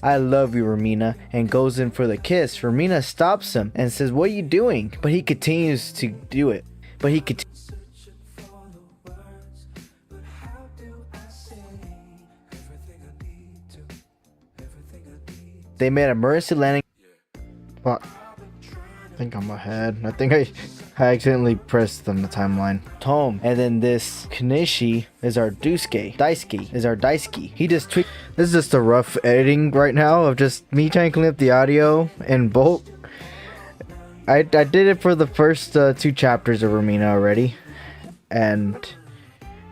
I love you, Remina, and goes in for the kiss. Remina stops him and says, what are you doing? But he continues to do it. They made a emergency landing. Fuck. I think I'm ahead. I think I accidentally pressed on the timeline. Home. And then this Kanishi is our Daisuke. He just tweaked. This is just a rough editing right now of just me trying to clean up the audio in bulk. I did it for the first 2 chapters of Remina already. And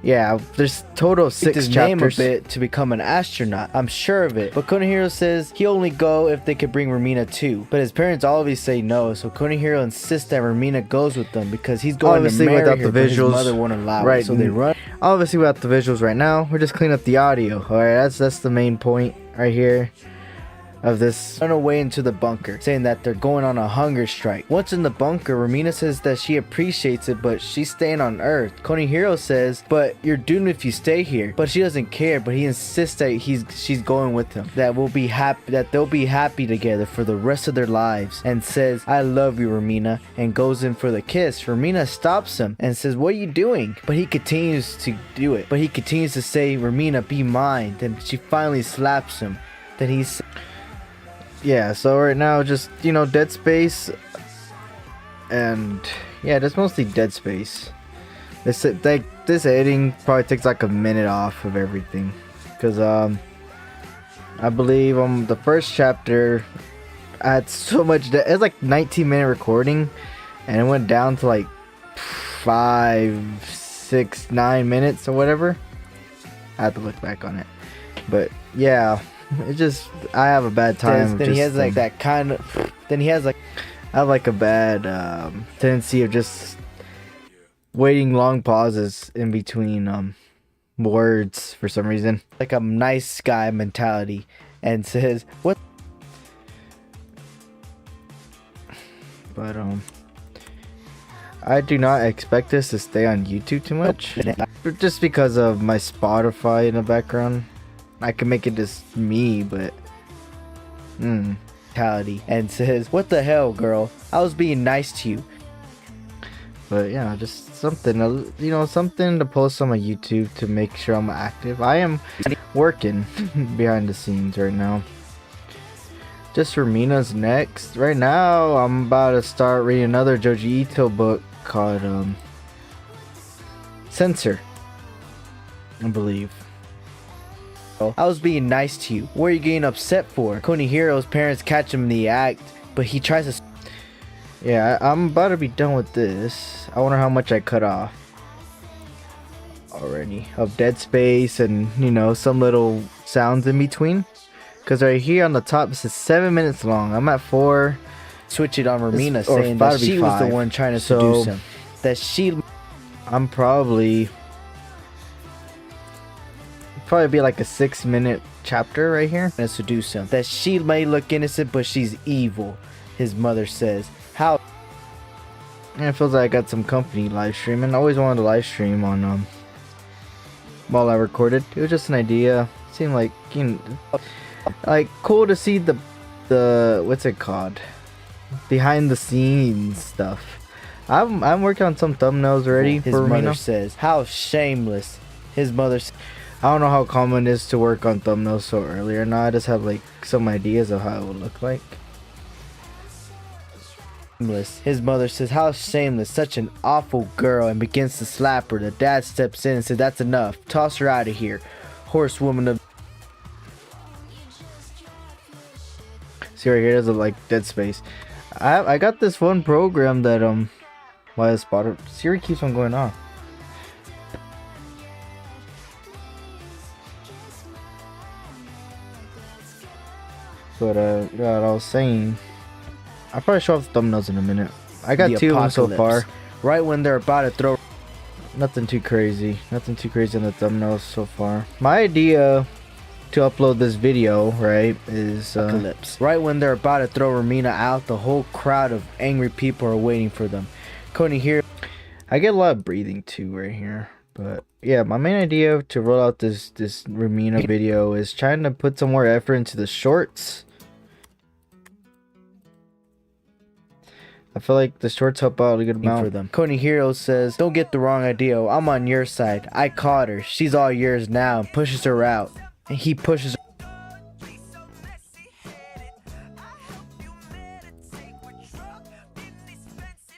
yeah, there's total of 6 chapters. Name a bit to become an astronaut. I'm sure of it. But Konihiro says he'll only go if they could bring Remina too. But his parents always say no, so Konihiro insists that Remina goes with them because he's going obviously to marry without her, the visuals. His mother won't allow it, so they run. Obviously without the visuals right now, we're just cleaning up the audio. Alright, that's the main point right here of this. Run away into the bunker, saying that they're going on a hunger strike. Once in the bunker, Remina says that she appreciates it, but she's staying on Earth. Konihiro says, but you're doomed if you stay here. But she doesn't care, but he insists that she's going with him. That they'll be happy together for the rest of their lives. And says, I love you, Remina, and goes in for the kiss. Remina stops him and says, what are you doing? But he continues to do it. But he continues to say, Remina, be mine. Then she finally slaps him. Then he's... Yeah, so right now just, you know, Dead Space, and yeah, just mostly Dead Space. This editing probably takes like a minute off of everything, because I believe the first chapter I had so much, it was like 19-minute recording, and it went down to like 5, 6, 9 minutes or whatever. I have to look back on it, but yeah. It just, I have a bad time. Then he has like that kind of. Then he has like, I have like a bad tendency of just waiting long pauses in between words for some reason. Like a nice guy mentality, and says what. But I do not expect this to stay on YouTube too much, just because of my Spotify in the background. I can make it just me, but mentality, and says, what the hell, girl? I was being nice to you. But yeah, just something, you know, something to post on my YouTube to make sure I'm active. I am working behind the scenes right now. Just Remina's next. Right now, I'm about to start reading another Joji Ito book called Censor, I believe. I was being nice to you. What are you getting upset for? Konihiro's parents catch him in the act, but he tries to... Yeah, I'm about to be done with this. I wonder how much I cut off already of Dead Space, and you know, some little sounds in between. Because right here on the top it says 7 minutes long. I'm at 4. Switch it on Remina, saying that she was the one trying to seduce him. That she... I'm probably be like a 6-minute chapter right here. And seduce him. That she may look innocent, but she's evil, his mother says. How? And it feels like I got some company live streaming. I always wanted to live stream on while I recorded. It was just an idea. It seemed like, you know, like cool to see the what's it called, behind the scenes stuff. I'm working on some thumbnails already. His mother says, how shameless. His mother says, I don't know how common it is to work on thumbnails so early or not. I just have like some ideas of how it would look like. His mother says, how shameless, such an awful girl, and begins to slap her. The dad steps in and says, that's enough. Toss her out of here. Horsewoman of... See right here, there's a like Dead Space. I got this one program that why is spotter Siri keeps on going off. But what I was saying, I'll probably show off the thumbnails in a minute. I got 2 of them so far. Right when they're about to throw... Nothing too crazy on the thumbnails so far. My idea to upload this video, right, is right when they're about to throw Remina out, the whole crowd of angry people are waiting for them. Konihiro... I get a lot of breathing too right here, But yeah, my main idea to roll out this Remina video is trying to put some more effort into the shorts. I feel like the shorts help out a good amount for them. Coney Hero says, "Don't get the wrong idea. I'm on your side. I caught her. She's all yours now," and pushes her out. And he pushes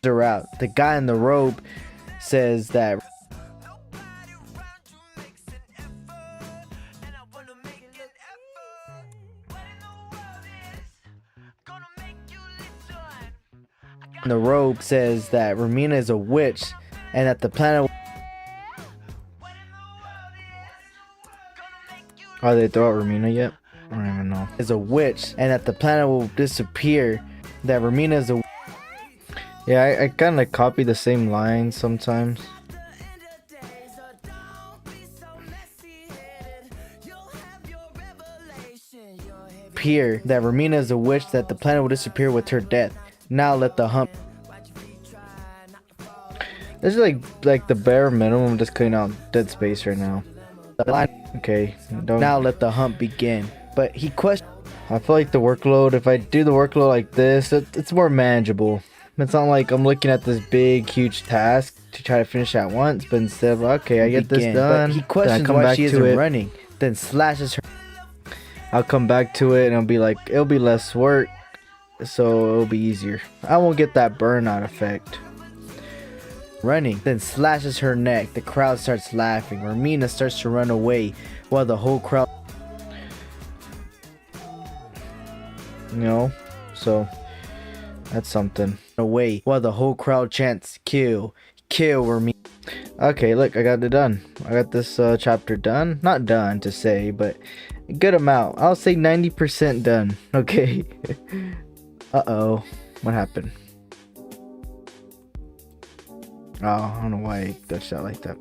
her out. The guy in the robe says that the robe says that Remina is a witch and that the planet. Are they throw out Remina yet? I don't even know. Is a witch and that the planet will disappear. That Remina is a. Yeah, I kind of copy the same lines sometimes. Here, that Remina is a witch that the planet will disappear with her death. Now let the hump. This is like the bare minimum, just cutting out dead space right now. Okay, now let the hump begin. But he questioned. I feel like the workload, if I do the workload like this, it's more manageable. It's not like I'm looking at this big, huge task to try to finish at once, but instead of, okay, I get this done. But he questions why she isn't running, then slashes her. I'll come back to it and it'll be like, it'll be less work, so it'll be easier. I won't get that burnout effect. Running, then slashes her neck. The crowd starts laughing. Remina starts to run away while the whole crowd, you know, so that's something. Away while the whole crowd chants, "Kill, kill Remina." Okay, look, I got it done. I got this chapter done. Not done to say, but a good amount. I'll say 90% done. Okay. Uh-oh. What happened? Oh, I don't know why I touched that like that.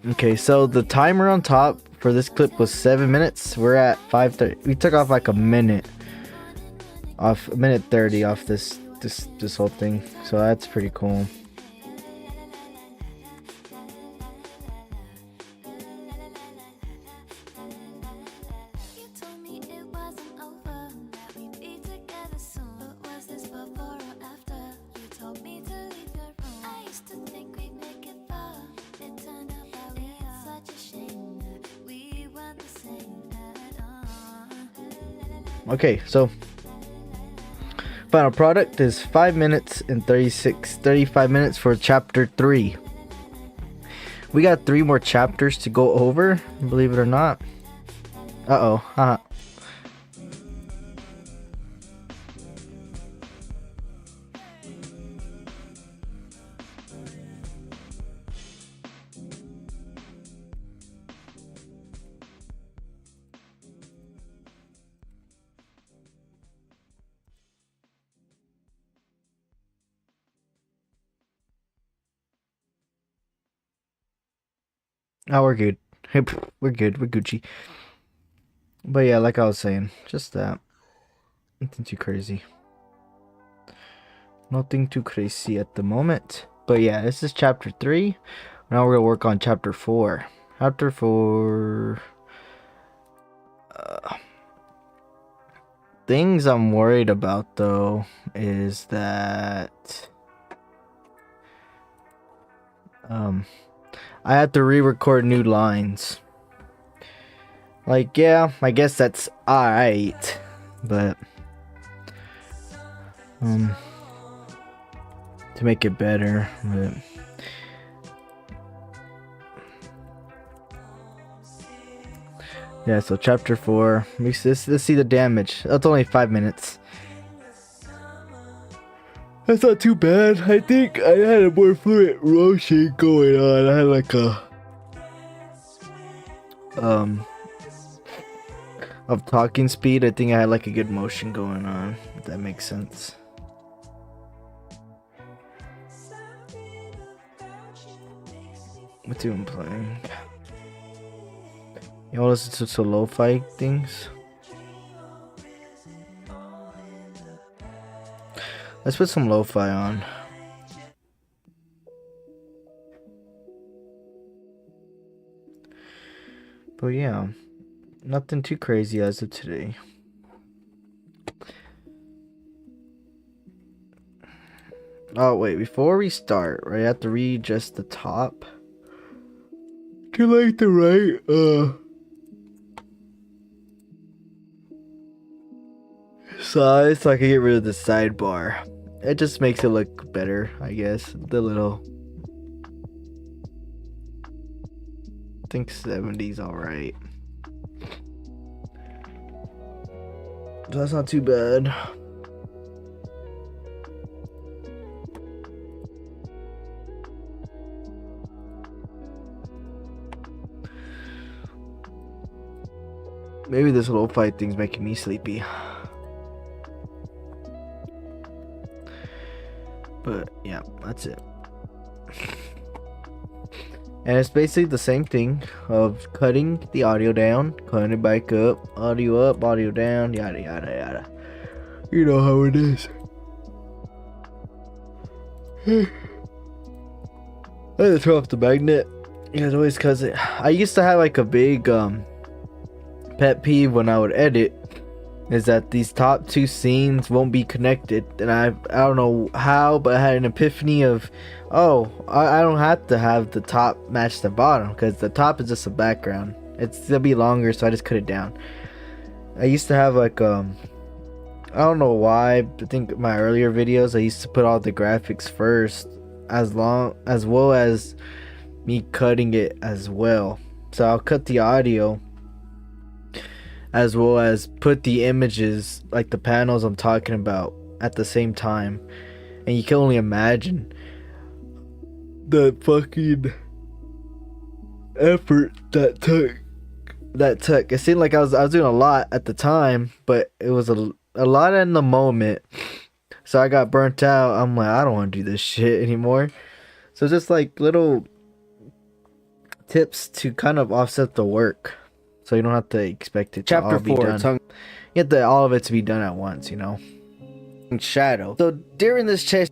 Okay, so the timer on top for this clip was 7 minutes. We're at 5:30. We took off like a minute. Off a minute 30 off this whole thing. So that's pretty cool. Okay, so final product is 5 minutes and 35 minutes for chapter 3. We got 3 more chapters to go over, believe it or not. Uh-oh. Haha. Oh, we're good. We're good. We're Gucci. But yeah, like I was saying, just that. Nothing too crazy. Nothing too crazy at the moment. But yeah, this is chapter 3. Now we're gonna work on chapter 4. Chapter 4. Things I'm worried about though is that I have to re-record new lines. Like, yeah, I guess that's alright, but to make it better, but yeah, so chapter 4. Let's see the damage. That's only 5 minutes. That's not too bad. I think I had a more fluent motion going on. I had like a of talking speed. I think I had like a good motion going on, if that makes sense. What's even playing? You want to listen to lo-fi things? Let's put some lo-fi on. But yeah, nothing too crazy as of today. Oh wait, before we start, right, I have to readjust the top to like the right size so I can get rid of the sidebar. It just makes it look better, I guess. The little, I think 70's alright. So that's not too bad. Maybe this little fight thing's making me sleepy. But yeah, that's it. And it's basically the same thing of cutting the audio down, cutting it back up, audio down, yada yada yada. You know how it is. I had to throw off the magnet. Yeah, it's always cause I used to have like a big pet peeve when I would edit, is that these top two scenes won't be connected, and I don't know how, but I had an epiphany of, oh, I don't have to have the top match the bottom, because the top is just a background. It's gonna be longer, so I just cut it down. I used to have like I don't know why, but I think my earlier videos I used to put all the graphics first, as well as me cutting it as well. So I'll cut the audio as well as put the images, like the panels I'm talking about, at the same time. And you can only imagine the fucking effort that took. It seemed like I was doing a lot at the time, but it was a lot in the moment. So I got burnt out. I'm like, I don't want to do this shit anymore. So just like little tips to kind of offset the work, so you don't have to expect it to all be done. You have all of it to be done at once, you know. Shadow. So during this chase,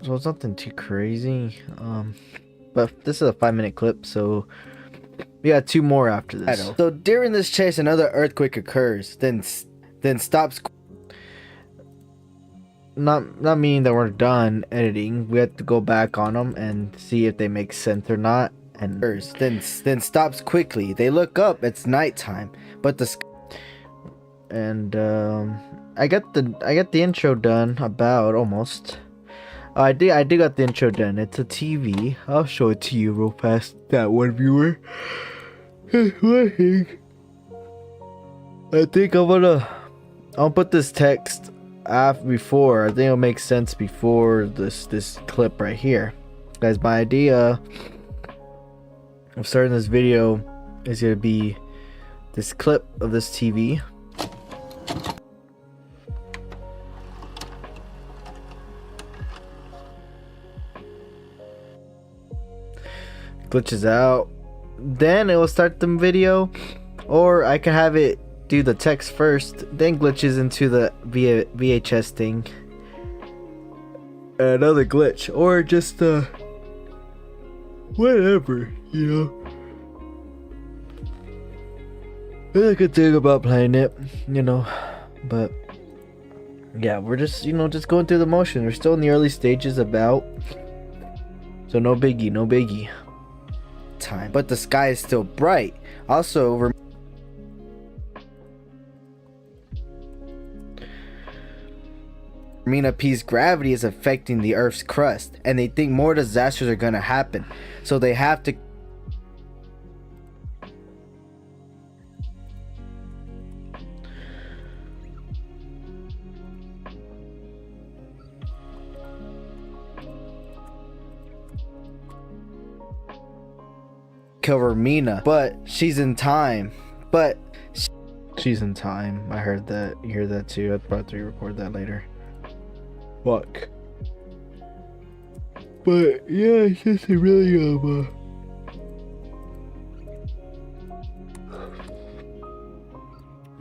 so it's nothing too crazy. But this is a 5-minute clip, so we got 2 more after this. Shadow. So during this chase, another earthquake occurs, then stops. Not meaning that we're done editing. We have to go back on them and see if they make sense or not. And then stops quickly. They look up. It's nighttime, but the and I got the intro done about almost. I did got the intro done. It's a TV. I'll show it to you real fast. That one viewer. I think I'll put this text before. I think it'll make sense before this clip right here, guys. My idea of starting this video is gonna be this clip of this TV. Glitches out, then it will start the video, or I can have it do the text first, then glitches into the VHS thing. Another glitch, or just whatever, you know. That's a good thing about playing it, you know. But yeah, we're just, you know, just going through the motion. We're still in the early stages about, so no biggie time. But the sky is still bright. Also, Remina P's gravity is affecting the Earth's crust, and they think more disasters are gonna happen, so they have to kill Remina, but she's in time. She's in time. I heard that. You hear that too. I'd probably record that later. Fuck. But yeah, it's just a really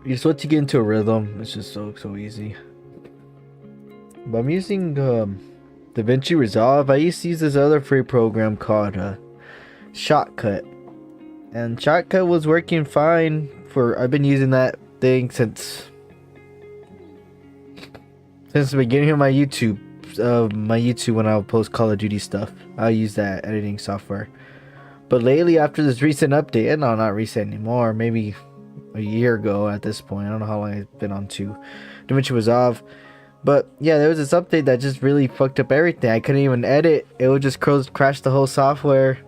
just once you get into a rhythm, it's just so easy. But I'm using DaVinci Resolve. I used to use this other free program called Shotcut. And Shotcut was working fine for, I've been using that thing since the beginning of my YouTube. When I would post Call of Duty stuff, I use that editing software. But lately, after this recent update, and no, not recent anymore, maybe a year ago at this point, I don't know how long I've been on to DaVinci Resolve. But yeah, there was this update that just really fucked up everything. I couldn't even edit. It would just crash the whole software.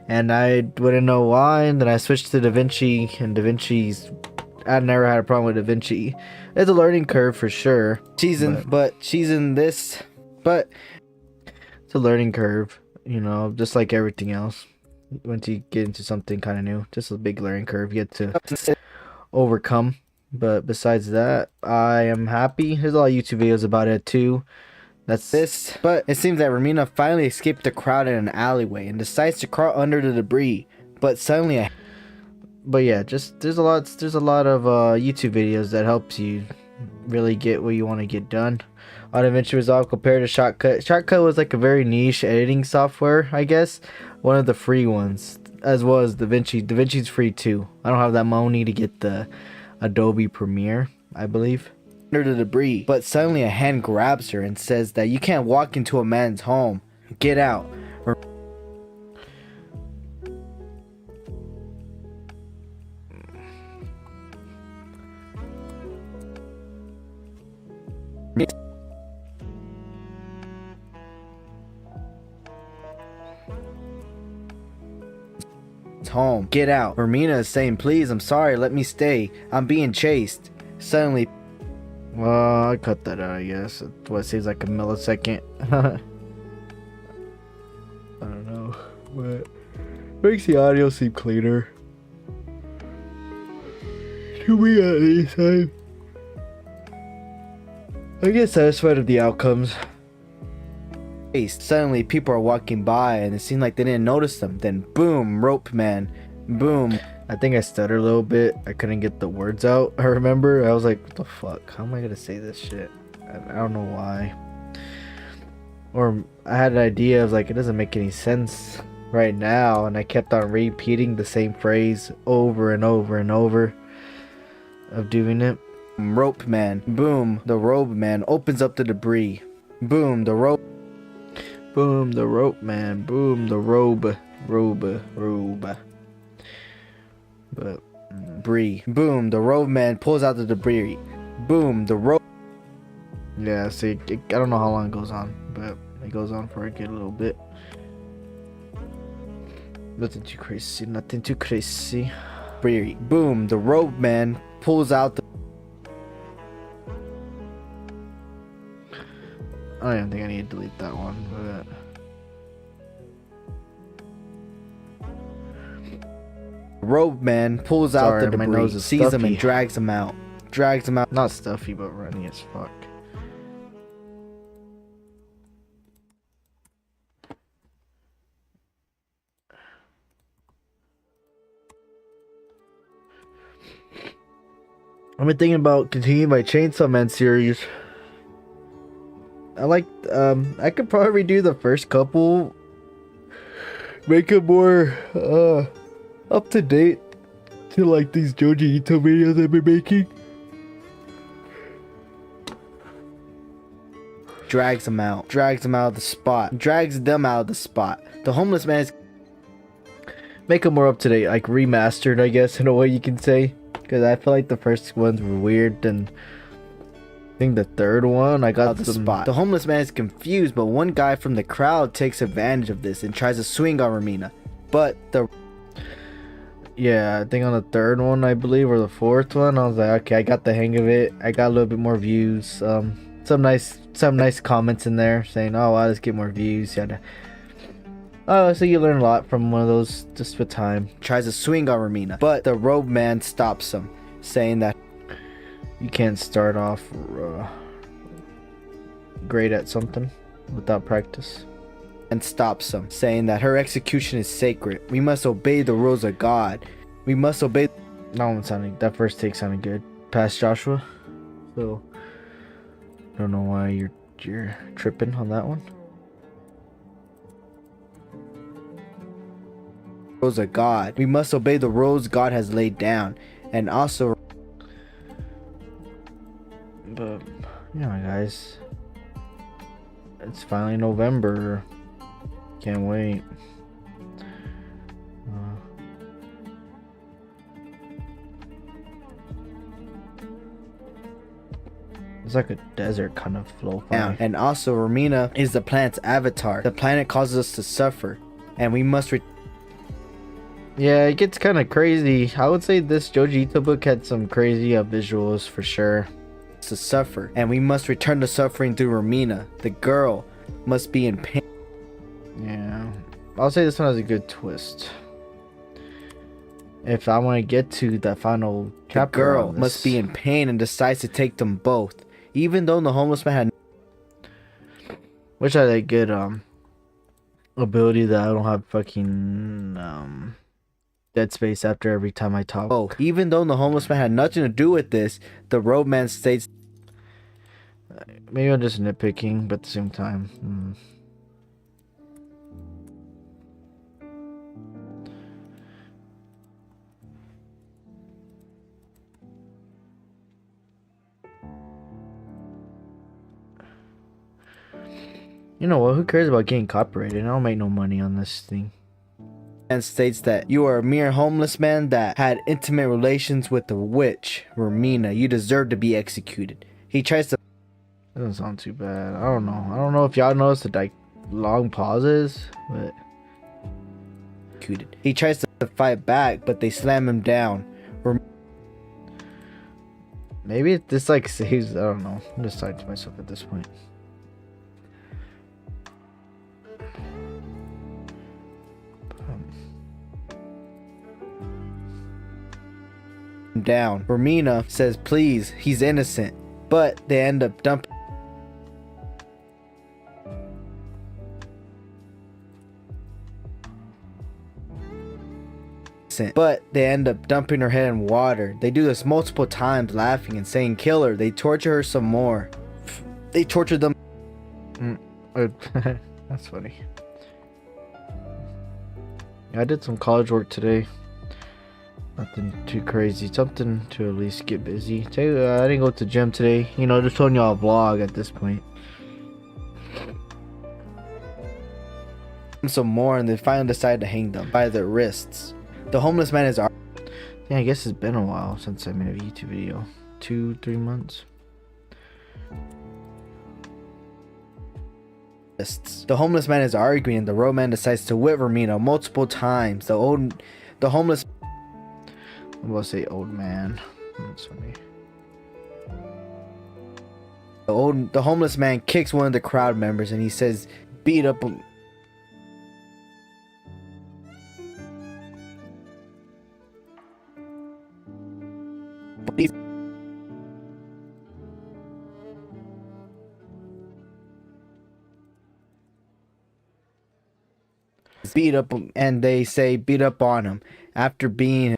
And I wouldn't know why. And then I switched to DaVinci. And DaVinci's... I never had a problem with DaVinci. It's a learning curve for sure. She's in this. But it's a learning curve. You know, just like everything else. Once you get into something kind of new. Just a big learning curve you have to overcome. But besides that, I am happy. There's a lot of YouTube videos about it too. That's this. But it seems that Remina finally escaped the crowd in an alleyway and decides to crawl under the debris. But suddenly, but yeah, just there's a lot of YouTube videos that helps you really get what you want to get done on DaVinci Resolve compared to Shotcut. Shotcut was like a very niche editing software, I guess, one of the free ones, as well as DaVinci. DaVinci's free too. I don't have that money to get the Adobe Premiere, I believe. Under the debris, but suddenly a hand grabs her and says that you can't walk into a man's home. Get out. Home. Get out. Remina is saying, please, I'm sorry, let me stay. I'm being chased. Suddenly, well, I cut that out, I guess. What seems like a millisecond. I don't know, but makes the audio seem cleaner. To me at least, I get satisfied with the outcomes. Suddenly people are walking by and it seemed like they didn't notice them. Then boom, rope man. Boom. I think I stuttered a little bit. I couldn't get the words out. I remember I was like, what the fuck? How am I gonna say this shit? I don't know why. Or I had an idea. I was like, it doesn't make any sense right now. And I kept on repeating the same phrase over and over and over of doing it. Rope man. Boom. The rope man opens up the debris. Boom. The rope. Boom, the rope man. Boom, the robe. But debris. Boom, the robe man pulls out the debris. Boom, the rope. Yeah, see, I don't know how long it goes on, but it goes on for a good little bit. Nothing too crazy. Nothing too crazy. Boom, the robe man pulls out the. I don't even think I need to delete that one, but robe man pulls out the debris, my nose is sees stuffy. Him and drags him out. Not stuffy, but runny as fuck. I've been thinking about continuing my Chainsaw Man series. I could probably redo the first couple, make it more up to date to like these Joji Ito videos I've been making. Drags them out of the spot. The homeless man is make them more up to date, like remastered, I guess, in a way you can say, because I feel like the first ones were weird. And I think the third one I got the spot. The homeless man is confused, but one guy from the crowd takes advantage of this and tries to swing on Remina. But yeah, I think on the third one, I believe, or the fourth one, I was like, okay, I got the hang of it. I got a little bit more views. Some nice comments in there saying, oh wow, let's get more views. Yeah. Oh, so you learn a lot from one of those just with time. Tries to swing on Remina, but the robe man stops him, saying that you can't start off great at something without practice. And stops him, saying that her execution is sacred. We must obey the rules of God. We must obey. That first take sounded good. Past Joshua. So I don't know why you're tripping on that one. rules of God. We must obey the rules God has laid down, and also. But yeah, guys, it's finally November. Can't wait. It's like a desert kind of flow. And also, Remina is the planet's avatar. The planet causes us to suffer, and we must. Yeah, it gets kind of crazy. I would say this Joji Ito book had some crazy visuals for sure. To suffer, and we must return to suffering through Remina. The girl must be in pain. Yeah, I'll say this one has a good twist. If I want to get to the final chapter, the girl must be in pain and decides to take them both, even though the homeless man had. Which had a good ability that I don't have fucking dead space after every time I talk. Oh, even though the homeless man had nothing to do with this, the roadman states. Maybe I'm just nitpicking, but at the same time. You know what? Who cares about getting copyrighted? I don't make no money on this thing. And states that you are a mere homeless man that had intimate relations with the witch, Remina. You deserve to be executed. He tries to. That doesn't sound too bad. I don't know. I don't know if y'all noticed the like long pauses, but. He tries to fight back, but they slam him down. Maybe this like saves. I don't know. I'm just talking to myself at this point. Down. Remina says please, he's innocent, but they end up dumping. But they end up dumping her head in water. They do this multiple times, laughing and saying kill her. They torture her some more. They torture them. That's funny. I did some college work today. Nothing too crazy. Something to at least get busy. I didn't go to the gym today. You know, just showing y'all a vlog at this point. Some more, and they finally decide to hang them by their wrists. The homeless man is. Yeah, I guess it's been a while since I made a YouTube video. 2-3 months. The homeless man is arguing, and the roadman decides to whip Remina multiple times. The homeless. I'm gonna say old man. That's funny. The homeless man kicks one of the crowd members, and he says, "Beat up." Beat up, and they say beat up on him after being.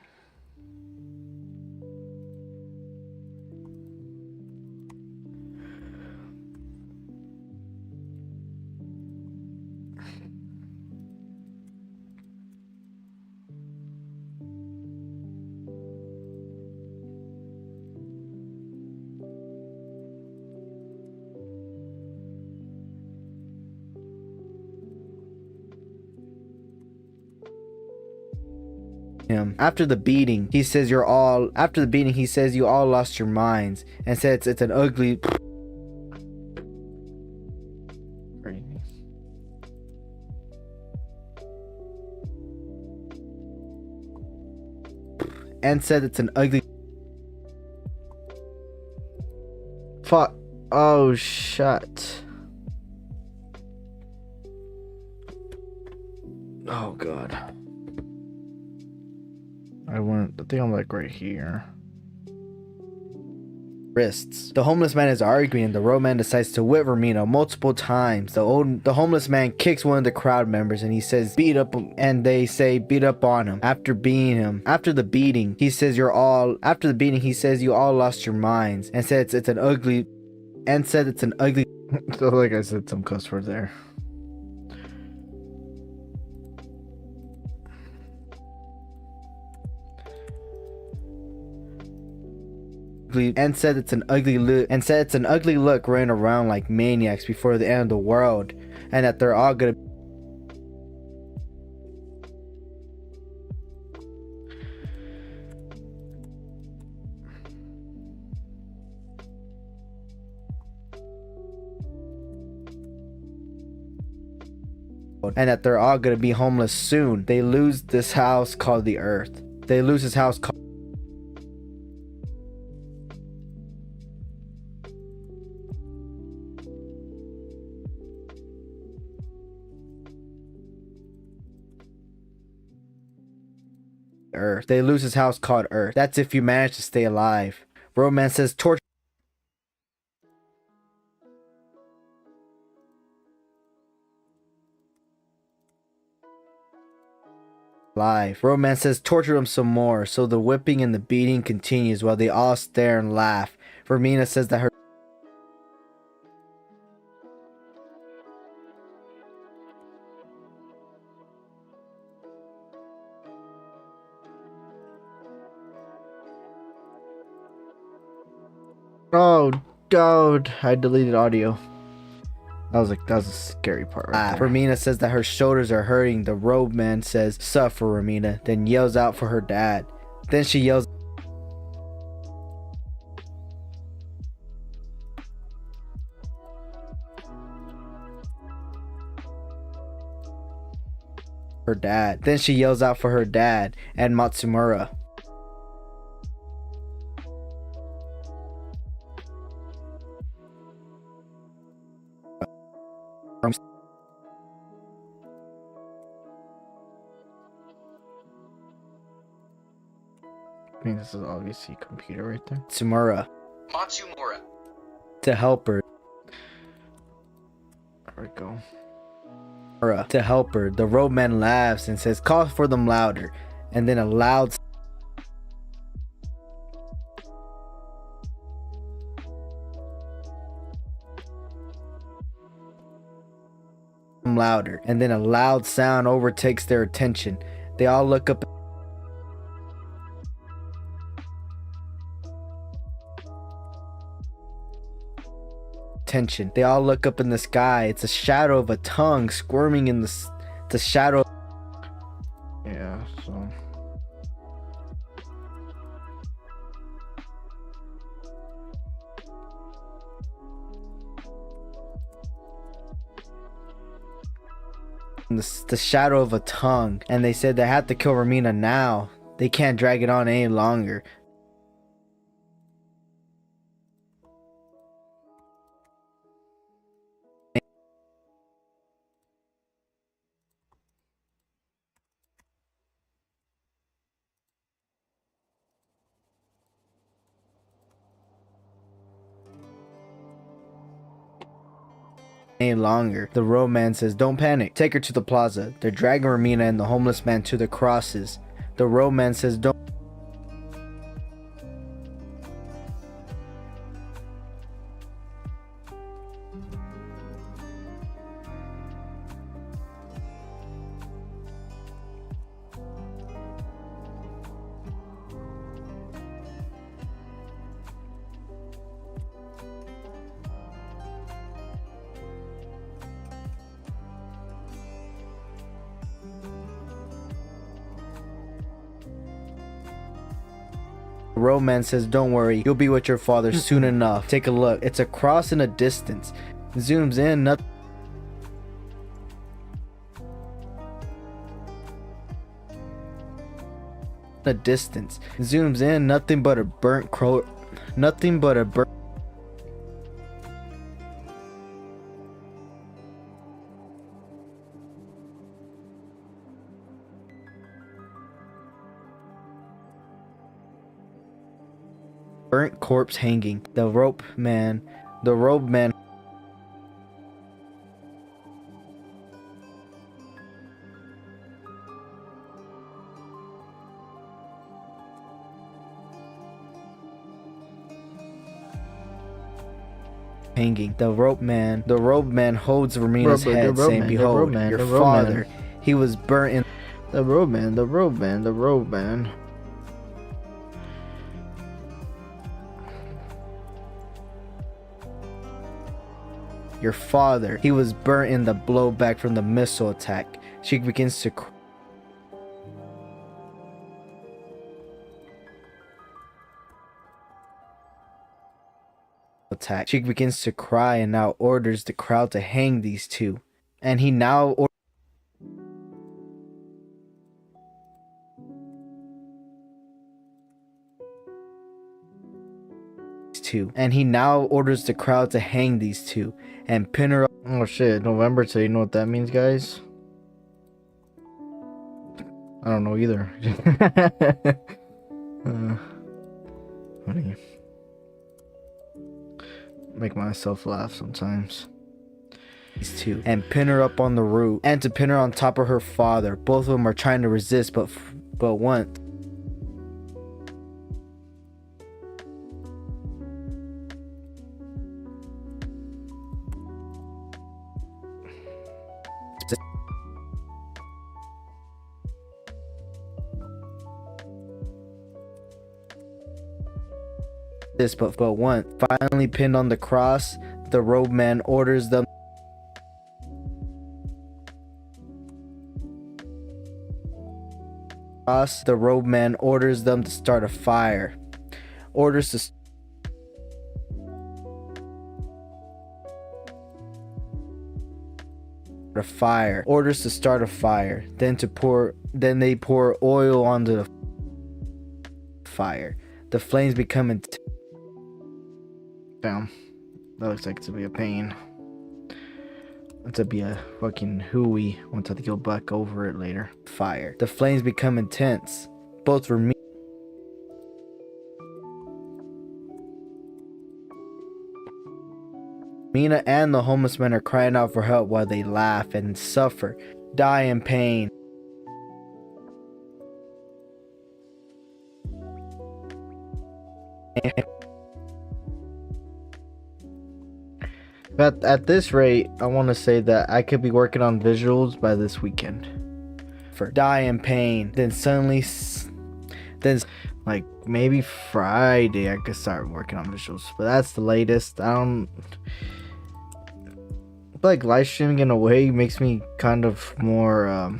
Him after the beating, he says you all lost your minds, and says it's an ugly. And said it's an ugly. Fuck. Oh shit. Oh god. I think I'm like right here. Wrists. The homeless man is arguing, and the roadman decides to whip Remina multiple times. The homeless man kicks one of the crowd members, and he says beat up, and they say beat up on him after the beating, he says you all lost your minds, and said it's an ugly. So like I said, some cuss words there. ugly look running around like maniacs before the end of the world, and that they're all gonna be homeless soon. They lose this house called the Earth. They lose this house called Earth. They lose his house called Earth. That's if you manage to stay alive. Romance says torture alive. Romance says torture him some more, so the whipping and the beating continues while they all stare and laugh. Remina says that oh, dude, I deleted audio. That was a scary part right there. Remina says that her shoulders are hurting. The robe man says, "Suffer, Remina," then yells out for her dad. Then she yells her dad. Then she yells out for her dad and Matsumura. I mean, this is obviously a computer right there. Matsumura. To help her. There we go. To help her, the robe man laughs and says, "Call for them louder." And then a loud sound overtakes their attention. They all look up. They all look up in the sky. It's a shadow of a tongue squirming in the shadow. Yeah, so the shadow of a tongue, and they said they have to kill Remina now. They can't drag it on any longer. The robe man says, "Don't panic. Take her to the plaza." They're dragging Remina and the homeless man to the crosses. The robe man says, "Don't." The robe man says, "Don't worry, you'll be with your father soon enough." Take a look. It's a cross in a distance. Zooms in, nothing. A distance. Zooms in, nothing but a burnt corpse hanging. The robe man hanging. The robe man holds Remina's head, saying, "Behold, your father. He was burnt in." The robe man. Your father, he was burnt in the blowback from the missile attack. She begins to She begins to cry and now orders the crowd to hang these two. And he now orders the crowd to hang these two and pin her up. Oh shit, November, so you know what that means, guys? I don't know either. Funny. Make myself laugh sometimes. These two and pin her up on the roof and to pin her on top of her father. Both of them are trying to resist, but one. But one finally pinned on the cross. The robe man orders them. The robe man orders them to start a fire. Orders to start a fire. Then they pour oil onto the fire. The flames become intense. Damn, that looks like it's to be a pain. To be a fucking hooey once I have to go back over it later. Fire. The flames become intense. Both Remina and the homeless men are crying out for help while they laugh and suffer, die in pain. But at this rate, I want to say that I could be working on visuals by this weekend. For die in pain, then like maybe Friday I could start working on visuals. But that's the latest. I don't like live streaming in a way makes me kind of more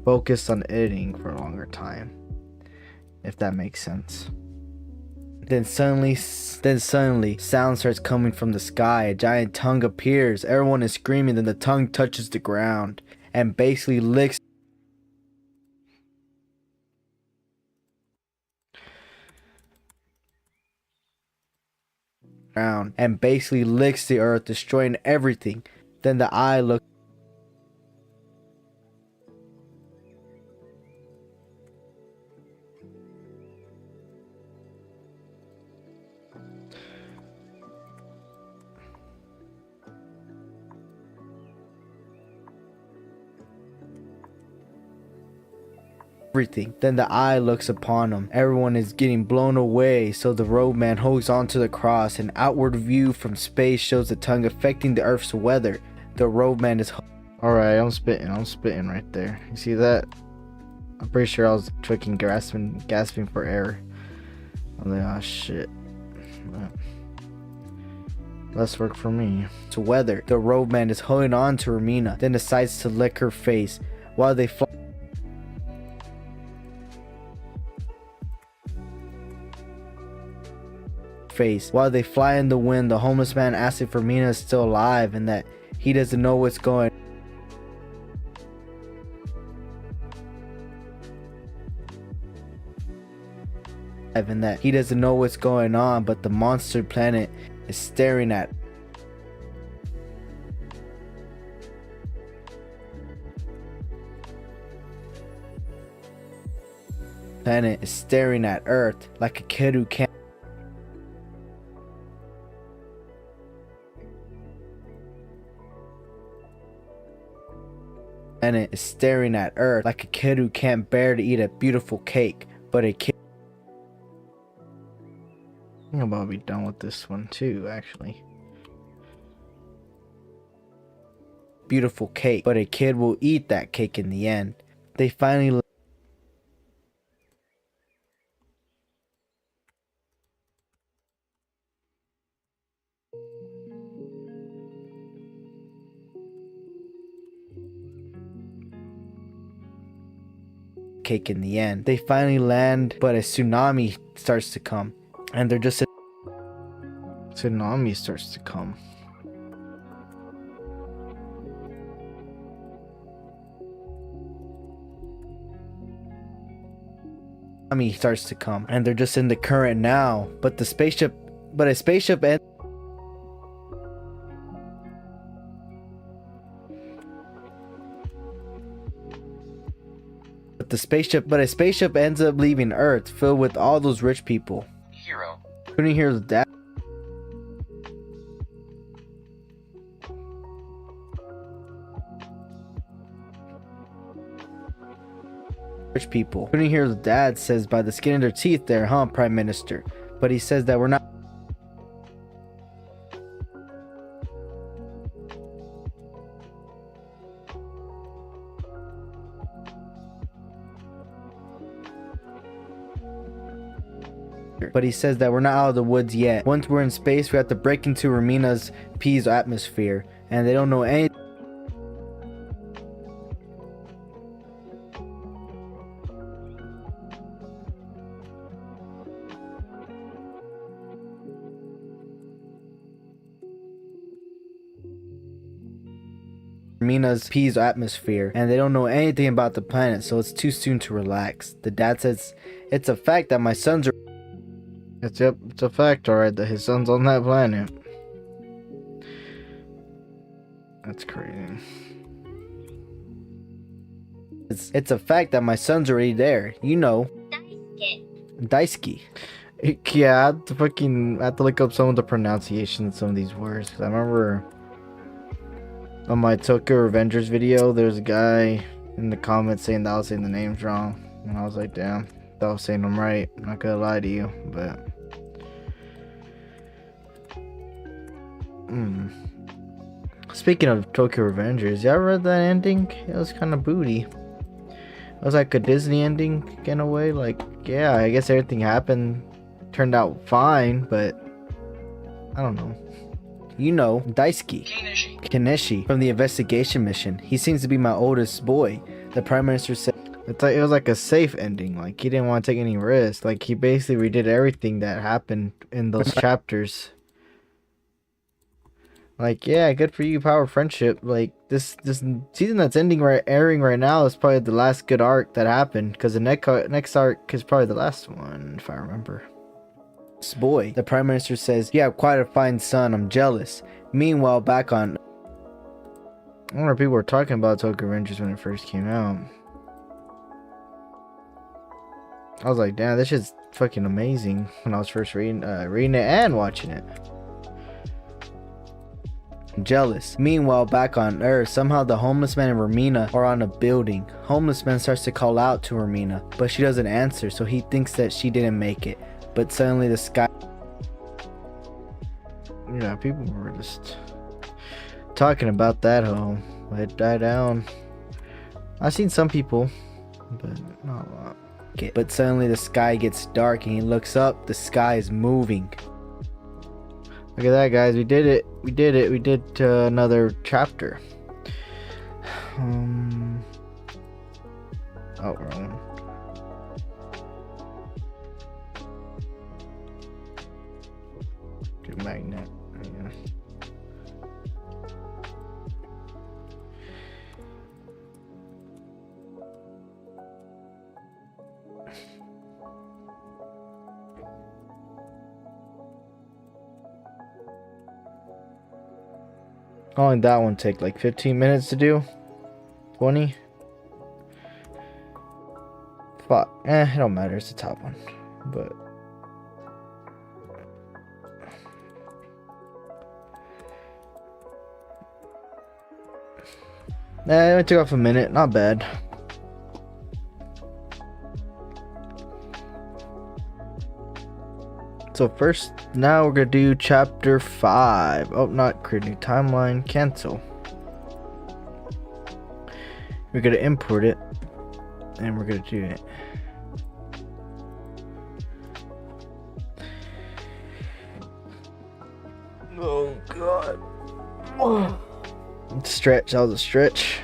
focused on editing for a longer time, if that makes sense. Then suddenly, sound starts coming from the sky. A giant tongue appears. Everyone is screaming. Then the tongue touches the ground and basically licks the earth, destroying everything. Then the eye looks. Then the eye looks upon him. Everyone is getting blown away, so the robe man holds onto the cross. An outward view from space shows the tongue affecting the earth's weather. The robe man is. Alright, I'm spitting right there. You see that? I'm pretty sure I was fucking gasping for air. I'm like, oh shit. Less work for me. To weather, the robe man is holding on to Remina, then decides to lick her face while they fly. While they fly in the wind, the homeless man asks if Remina is still alive and that he doesn't know what's going on, but the monster planet is staring at Earth like a kid who can't. Is staring at Earth like a kid who can't bear to eat a beautiful cake, but a kid. I think I'm about to be done with this one too, actually. Beautiful cake, but a kid will eat that cake in the end. They finally. cake in the end. They finally land, but a tsunami starts to come. And they're just... Tsunami starts to come. Starts to come. And they're just in the current now. But a spaceship ends... a spaceship ends up leaving Earth filled with all those rich people. Hero. Couldn't hear the dad. Rich people. Couldn't hear the dad says by the skin of their teeth there, huh, Prime Minister? But he says that we're not... But he says that we're not out of the woods yet. Once we're in space, we have to break into Remina's P's atmosphere. And they don't know anything. Remina's P's atmosphere, and they don't know anything about the planet, so it's too soon to relax. The dad says, it's a fact that my sons are... It's a fact, alright, that his son's on that planet. That's crazy. It's a fact that my son's already there. You know. Daisuke. Yeah, I have to look up some of the pronunciations of some of these words. 'Cause I remember on my Tokyo Revengers video, there's a guy in the comments saying that I was saying the names wrong. And I was like, damn, I was saying them right. I'm not gonna lie to you, but... Speaking of Tokyo Revengers, y'all read that ending? It was kind of booty. It was like a Disney ending in a way. Like, yeah, I guess everything happened, turned out fine, but I don't know. You know, Daisuke Kenishi from the investigation mission. He seems to be my oldest boy. The Prime Minister said it was like a safe ending. Like, he didn't want to take any risks. Like, he basically redid everything that happened in those chapters. Like, yeah, good for you, Power Friendship. Like, this season that's airing right now is probably the last good arc that happened, because the next arc is probably the last one, if I remember. This boy, the Prime Minister says, you have quite a fine son, I'm jealous. Meanwhile, back on... I wonder if people were talking about Tokyo Revengers when it first came out. I was like, damn, this shit's fucking amazing when I was first reading it and watching it. Jealous. Meanwhile, back on Earth, somehow the homeless man and Remina are on a building. Homeless man starts to call out to Remina, but she doesn't answer, so he thinks that she didn't make it. But suddenly the sky... Yeah, people were just talking about that home. It died down. I've seen some people, but not a lot. But suddenly the sky gets dark and he looks up, the sky is moving. Look at that, guys. We did it. We did another chapter. Oh, wrong one. Do magnet. Yeah. How long did that one take? Like 15 minutes to do? 20? Fuck. It don't matter. It's the top one. But... it took off a minute. Not bad. So first, now we're gonna do chapter 5. Oh, not create new timeline, cancel. We're gonna import it, and we're gonna do it. Oh God. Oh. Stretch, that was a stretch.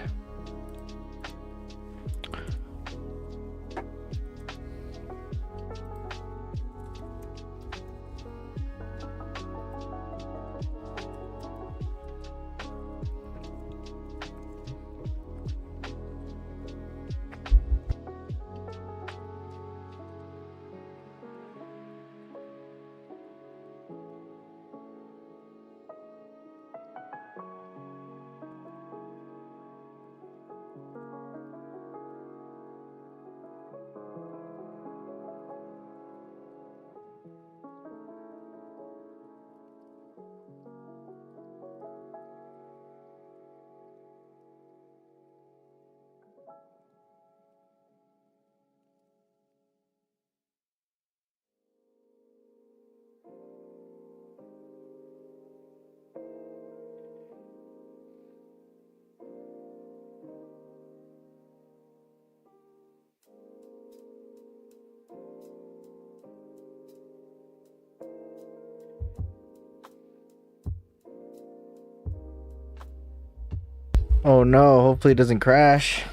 Oh no, hopefully it doesn't crash.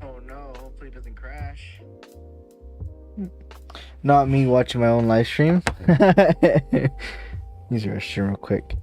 Oh no, hopefully it doesn't crash. Not me watching my own live stream. Use the restroom real quick.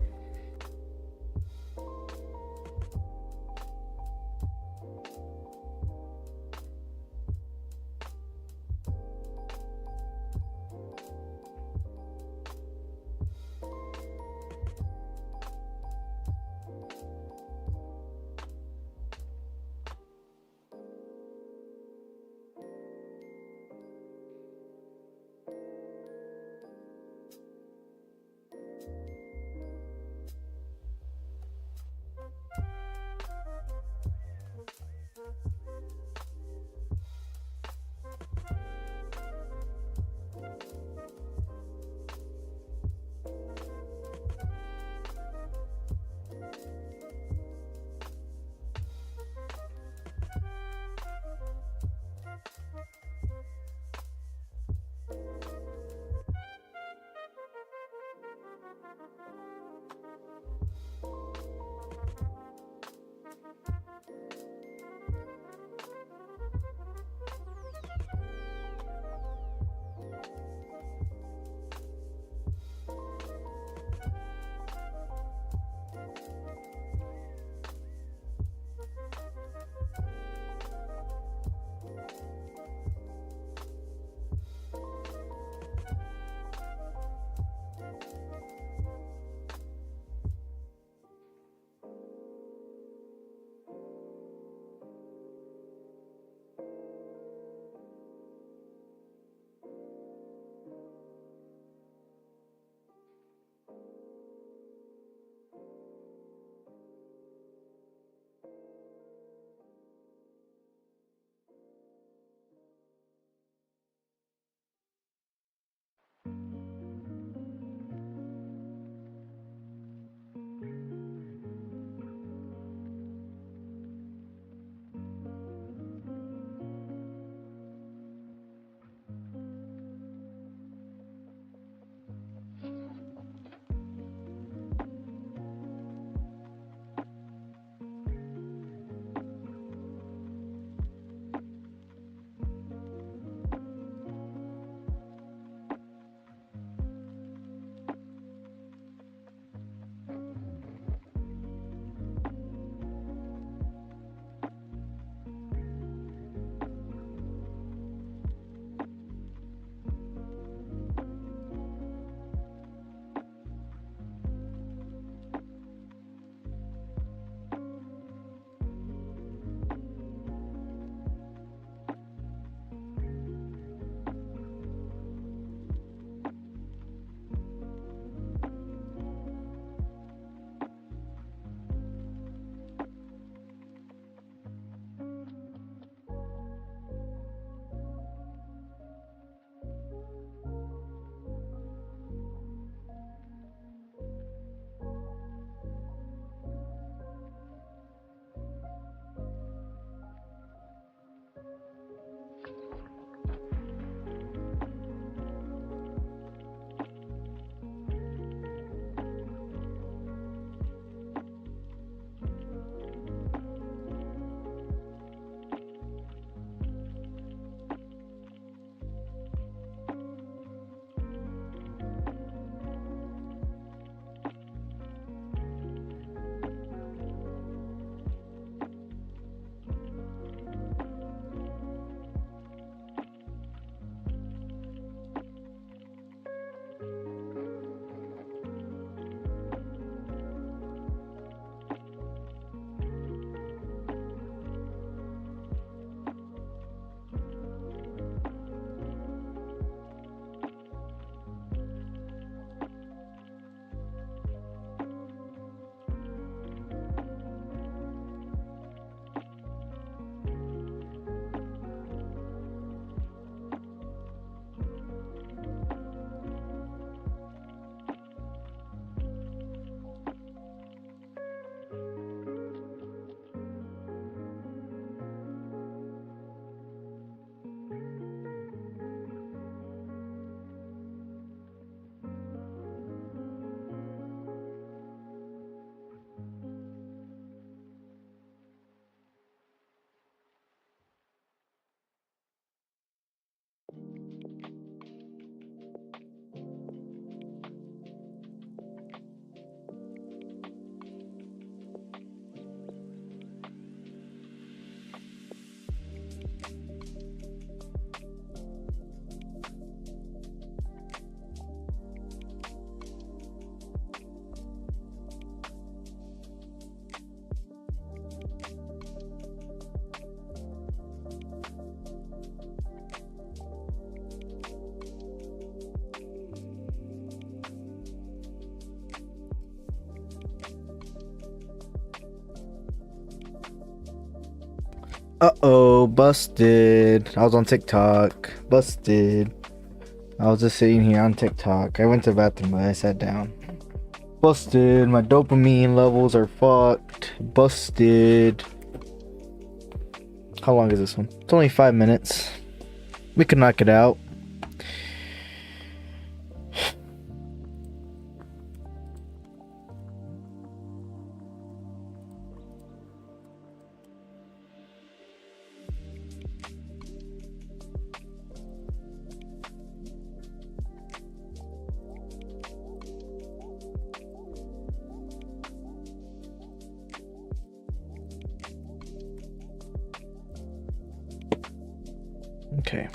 Uh-oh, busted. I was on TikTok. Busted. I was just sitting here on TikTok. I went to the bathroom, but I sat down. Busted. My dopamine levels are fucked. Busted. How long is this one? It's only 5 minutes. We can knock it out. Okay.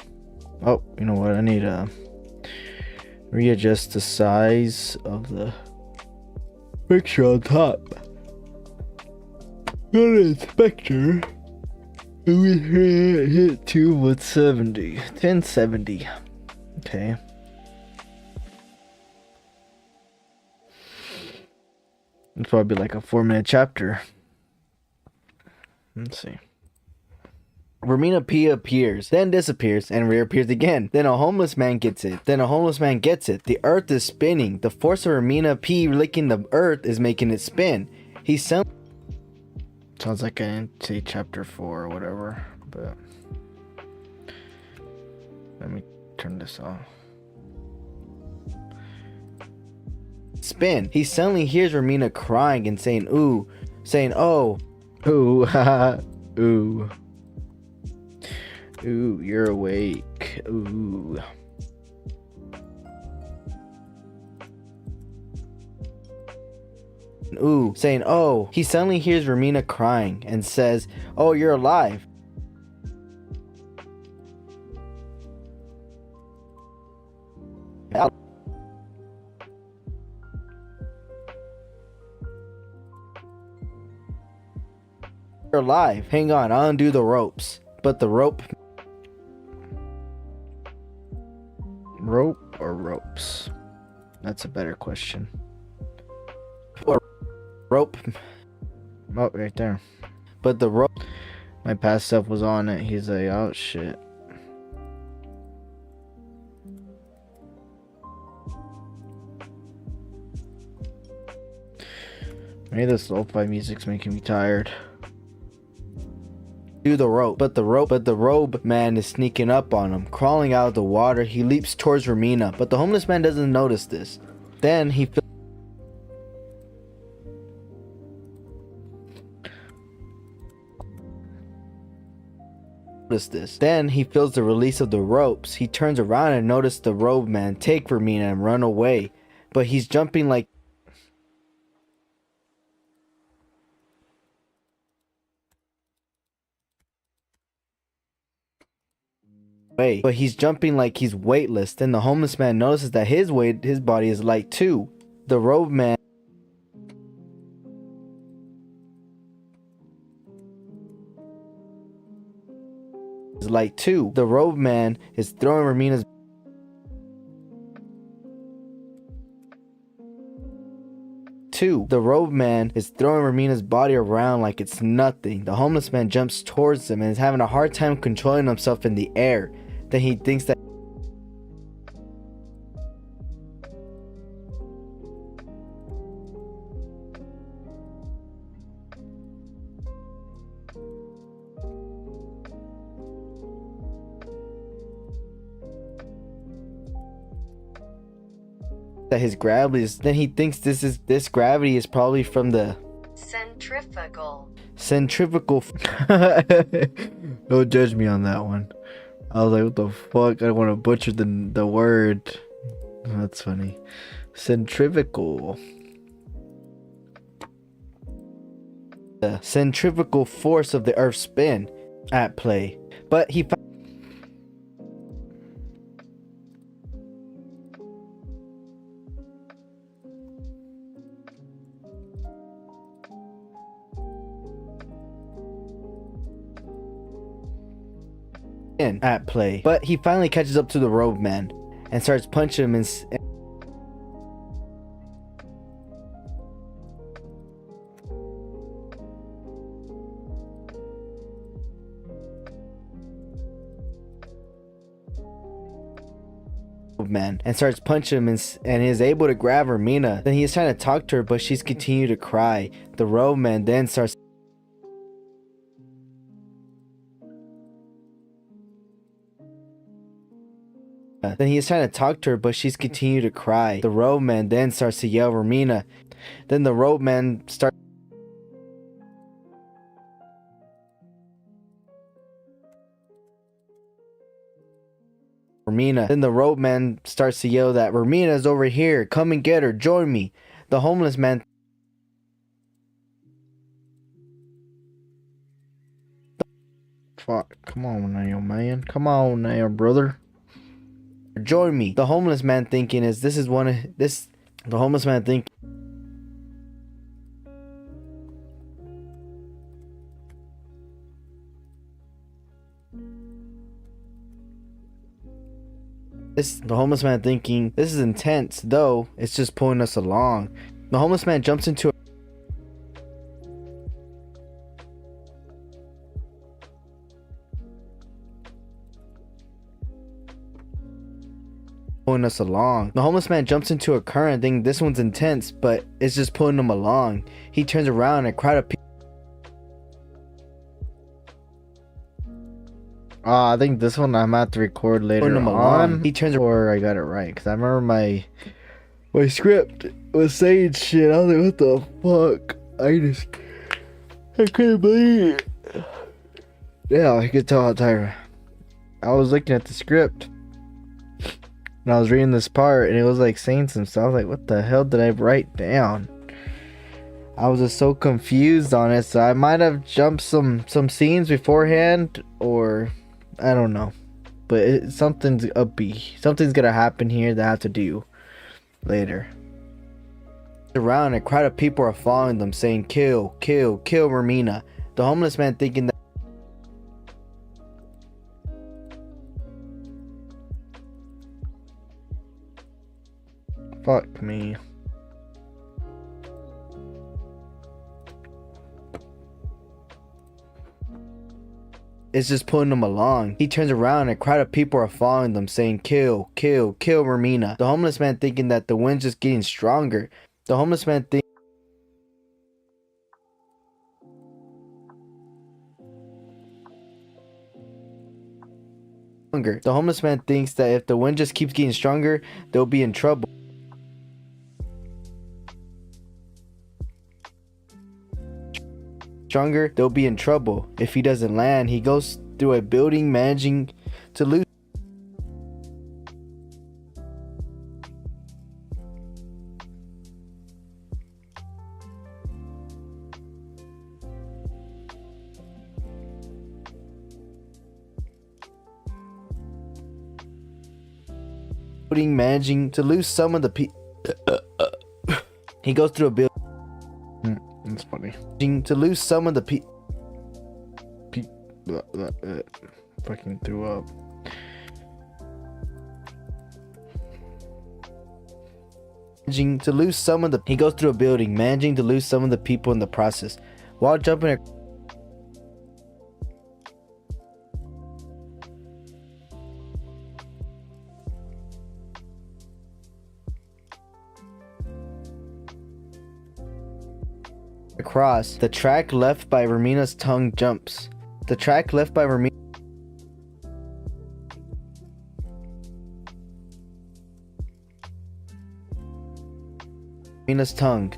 Oh, you know what? I need to readjust the size of the picture on top. Go to inspector. And we hit 270. 1070. Okay. It's probably like a 4-minute chapter. Let's see. Remina P appears, then disappears, and reappears again. Then a homeless man gets it. The earth is spinning. The force of Remina P licking the earth is making it spin. Sounds like I didn't say chapter 4 or whatever, but let me turn this off. Spin. He suddenly hears Remina crying and saying, ooh, oh, ooh, haha, ooh. Ooh, you're awake. Ooh. Ooh, saying, oh. He suddenly hears Remina crying and says, oh, you're alive. You're alive. Hang on, I'll undo the ropes. But the rope or ropes? That's a better question. Or rope. Oh, right there. But the rope. My past self was on it. He's like, oh shit. Maybe this lo-fi music's making me tired. The rope, but the robe man is sneaking up on him. Crawling out of the water, he leaps towards Remina, but the homeless man doesn't notice this. Then he feels the release of the ropes. He turns around and notices the robe man take Remina and run away, but he's jumping like he's weightless. Then the homeless man notices that his body is light too. The robe man is light too. The robe man is throwing Remina's body around like it's nothing. The homeless man jumps towards him and is having a hard time controlling himself in the air. Then he thinks that his gravity is, then he thinks this gravity is probably from the centrifugal. Don't judge me on that one. I was like, what the fuck? I don't want to butcher the word. That's funny. Centrifugal. The centrifugal force of the earth's spin at play. But he finally catches up to the robe man and starts punching him roadman and starts punching him and is able to grab Remina. Then he is trying to talk to her, but she's continued to cry. The roadman then starts continued to cry. The roadman then starts to yell Remina. Then the roadman starts to yell that Remina is over here. Come and get her. Join me. The homeless man fuck. Come on now, man. Come on now, brother. Join me. The homeless man thinking is this is one of this. The homeless man thinking. The homeless man thinking this is intense, though it's just pulling us along. The homeless man jumps into a current thinking this one's intense, but it's just pulling him along. He turns around and a crowd of people. I think this one I'm gonna have to record later on. He turns or I got it right because I remember my script was saying shit. I was like, what the fuck? I couldn't believe it. Yeah, I could tell how tired. I was looking at the script and I was reading this part and it was like saying some stuff. I was like, what the hell did I write down? I was just so confused on it, so I might have jumped some scenes beforehand, or I don't know, but something's gonna happen here that I have to do later. Around, a crowd of people are following them, saying, "Kill, kill, kill Remina." The homeless man thinking that fuck me. It's just pulling him along. He turns around and a crowd of people are following them, saying, "Kill, kill, kill Remina." The homeless man thinking that the wind's just getting stronger. The homeless man thinks that if the wind just keeps getting stronger, they'll be in trouble. They'll be in trouble. If he doesn't land, he goes through a building managing to lose some of the people. He goes through a building. That's funny. To lose some of the fucking threw up. To lose some of the. He goes through a building, managing to lose some of the people in the process, while jumping across the track left by Remina's tongue jumps. The track left by Remina's tongue.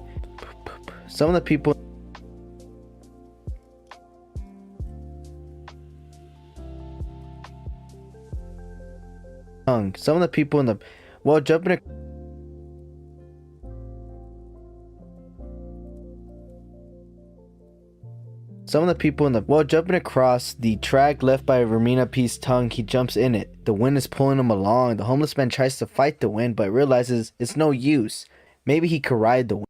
Some of the people in the while jumping while jumping across the track left by Remina P's tongue, he jumps in it. The wind is pulling him along. The homeless man tries to fight the wind, but realizes it's no use. Maybe he could ride the wind.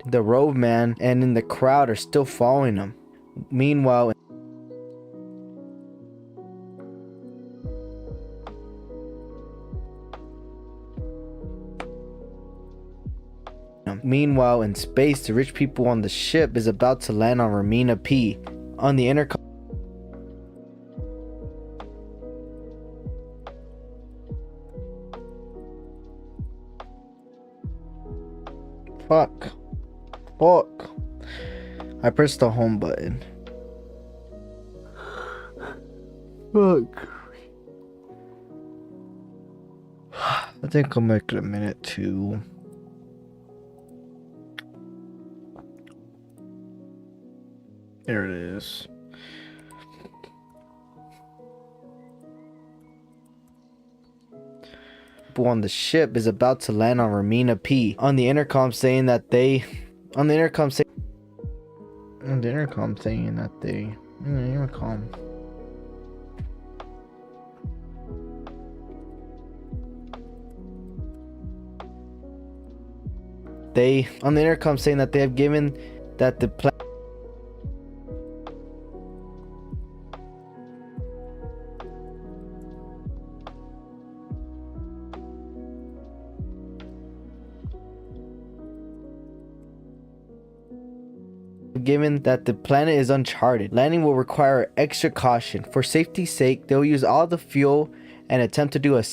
The roadman and in the crowd are still following him. Meanwhile, Meanwhile, in space, the rich people on the ship is about to land on Remina P. On the intercom. Fuck. I pressed the home button. Fuck. I think I'll make it a minute too. There it is. On the ship is about to land on Remina P. On the intercom saying that they intercom saying that they have given that the given that the planet is uncharted. Landing will require extra caution. For safety's sake, they'll use all the fuel and attempt to do a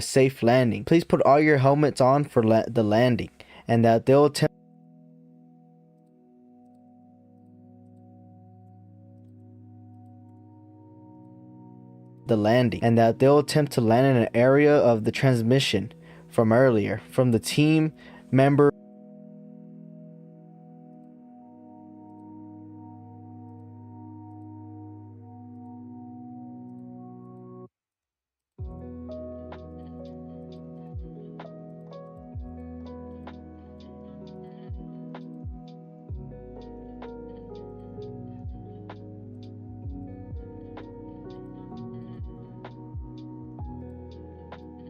safe landing. Please put all your helmets on for the landing, and that they'll attempt to land in an area of the transmission from earlier from the team member.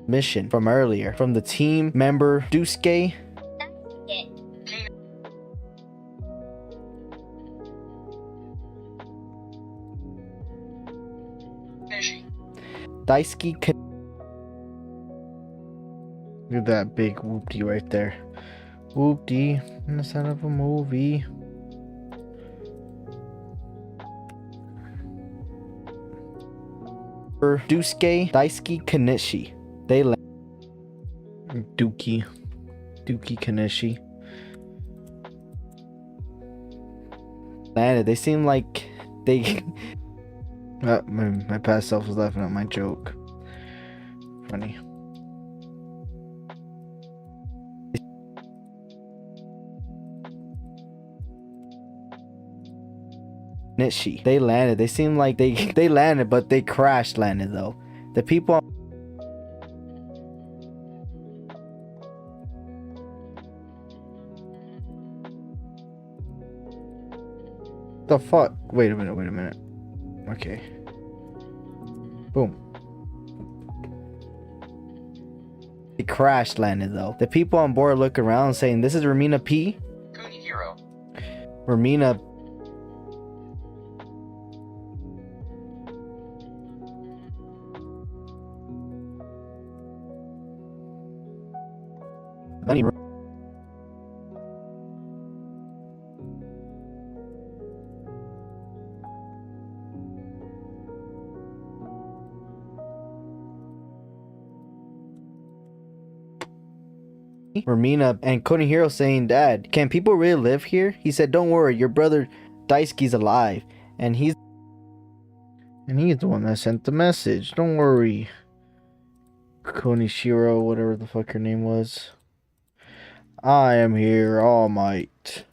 Mission from earlier from the team member Duske. Daisuke. Look at that big whoopty right there. Whoopty in the sound of a movie. Daisuke Kanishi. They Dookie Kanishi landed. They seem like they my past self was laughing at my joke. Funny. Nishi. They landed. They seem like they landed, but they crash landed though. The people the fuck? Wait a minute. Okay. Boom. It crash landed though. The people on board look around saying, "This is Remina P." Kunihiro. Remina. Remina and Kunihiro saying, "Dad, can people really live here?" He said, "Don't worry, your brother Daisuke's alive, and he's the one that sent the message. Don't worry." Konishiro, whatever the fuck her name was. I am here, All Might.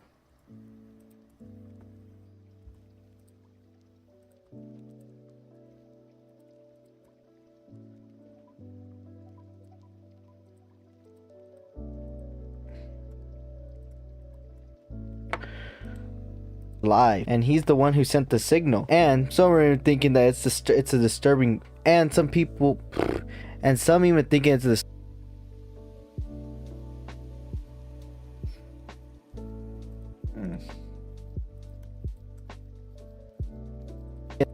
Live, and he's the one who sent the signal. And some are thinking that it's a disturbing, and some people, and some even thinking it's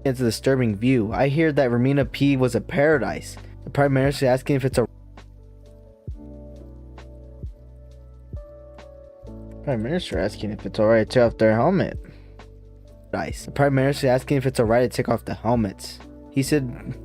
It's a disturbing view. I hear that Remina P was a paradise. The Prime Minister asking if it's a Prime Minister asking if it's alright to take off their helmet. The Prime Minister asking if it's alright to take off the helmets. He said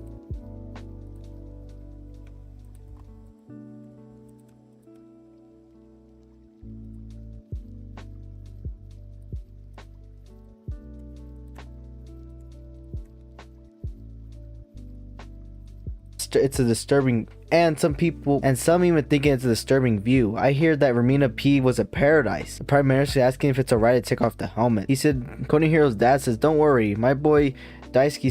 it's a disturbing, and some even thinking it's a disturbing view. I hear that Remina P was a paradise. The Prime Minister asking if it's alright to take off the helmet. He said, Cody Hero's dad says, don't worry, my boy Daisuke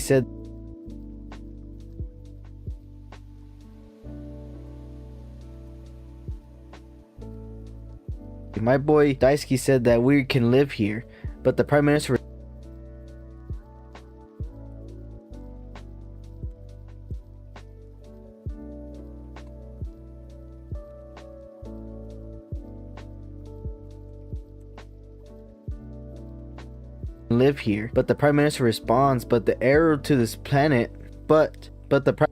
said that we can live here, but the Prime Minister live here, but the Prime Minister responds, but the arrow to this planet, but the